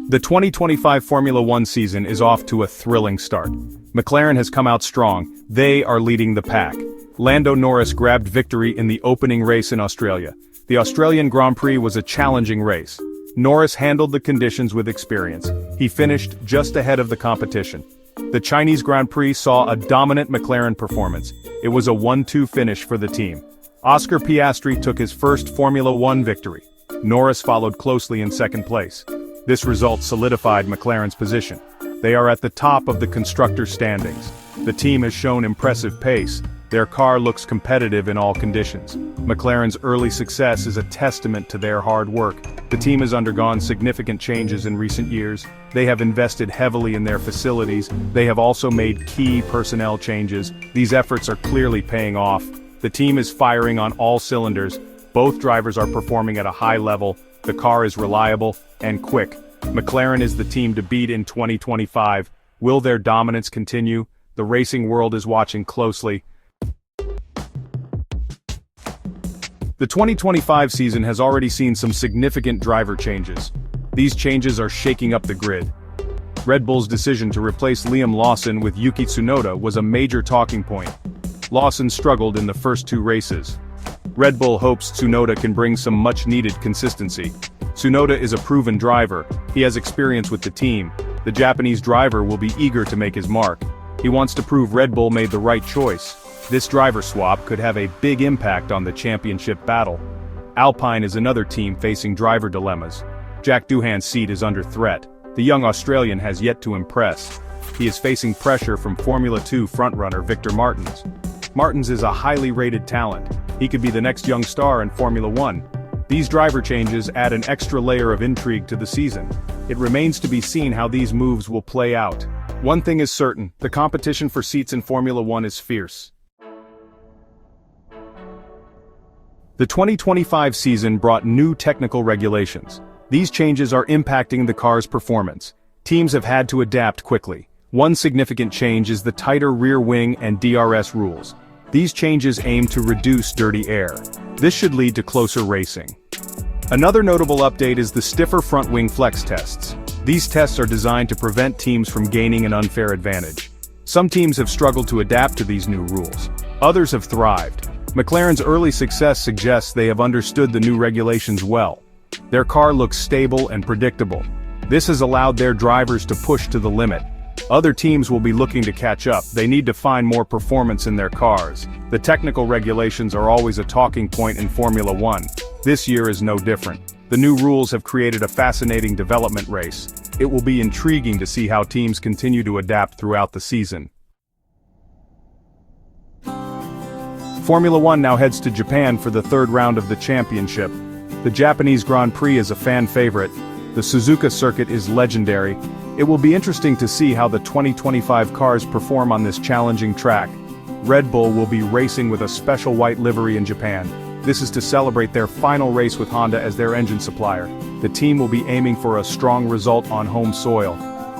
The 2025 Formula One season is off to a thrilling start. McLaren has come out strong. They are leading the pack. Lando Norris grabbed victory in the opening race in Australia. The Australian Grand Prix was a challenging race. Norris handled the conditions with experience. He finished just ahead of the competition. The Chinese Grand Prix saw a dominant McLaren performance. It was a 1-2 finish for the team. Oscar Piastri took his first Formula One victory. Norris followed closely in second place. This result solidified McLaren's position. They are at the top of the constructors' standings. The team has shown impressive pace. Their car looks competitive in all conditions. McLaren's early success is a testament to their hard work. The team has undergone significant changes in recent years. They have invested heavily in their facilities. They have also made key personnel changes. These efforts are clearly paying off. The team is firing on all cylinders. Both drivers are performing at a high level. The car is reliable and quick. McLaren is the team to beat in 2025. Will their dominance continue? The racing world is watching closely. The 2025 season has already seen some significant driver changes. These changes are shaking up the grid. Red Bull's decision to replace Liam Lawson with Yuki Tsunoda was a major talking point. Lawson struggled in the first two races. Red Bull hopes Tsunoda can bring some much-needed consistency. Tsunoda is a proven driver. He has experience with the team. The Japanese driver will be eager to make his mark. He wants to prove Red Bull made the right choice. This driver swap could have a big impact on the championship battle. Alpine is another team facing driver dilemmas. Jack Doohan's seat is under threat. The young Australian has yet to impress. He is facing pressure from Formula 2 frontrunner Victor Martins. Martins is a highly rated talent. He could be the next young star in Formula One. These driver changes add an extra layer of intrigue to the season. It remains to be seen how these moves will play out. One thing is certain, the competition for seats in Formula One is fierce. The 2025 season brought new technical regulations. These changes are impacting the car's performance. Teams have had to adapt quickly. One significant change is the tighter rear wing and DRS rules. These changes aim to reduce dirty air. This should lead to closer racing. Another notable update is the stiffer front wing flex tests. These tests are designed to prevent teams from gaining an unfair advantage. Some teams have struggled to adapt to these new rules. Others have thrived. McLaren's early success suggests they have understood the new regulations well. Their car looks stable and predictable. This has allowed their drivers to push to the limit. Other teams will be looking to catch up. They need to find more performance in their cars. The technical regulations are always a talking point in Formula One. This year is no different. The new rules have created a fascinating development race. It will be intriguing to see how teams continue to adapt throughout the season. Formula One now heads to Japan for the third round of the championship. The Japanese Grand Prix is a fan favorite. The Suzuka circuit is legendary. It will be interesting to see how the 2025 cars perform on this challenging track. Red Bull will be racing with a special white livery in Japan. This is to celebrate their final race with Honda as their engine supplier. The team will be aiming for a strong result on home soil.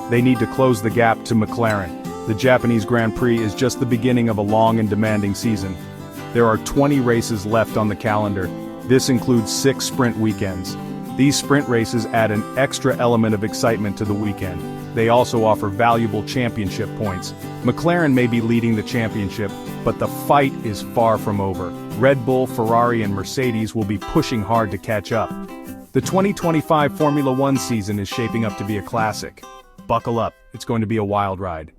They need to close the gap to McLaren. The Japanese Grand Prix is just the beginning of a long and demanding season. There are 20 races left on the calendar. This includes 6 sprint weekends. These sprint races add an extra element of excitement to the weekend. They also offer valuable championship points. McLaren may be leading the championship, but the fight is far from over. Red Bull, Ferrari and Mercedes will be pushing hard to catch up. The 2025 Formula One season is shaping up to be a classic. Buckle up, it's going to be a wild ride.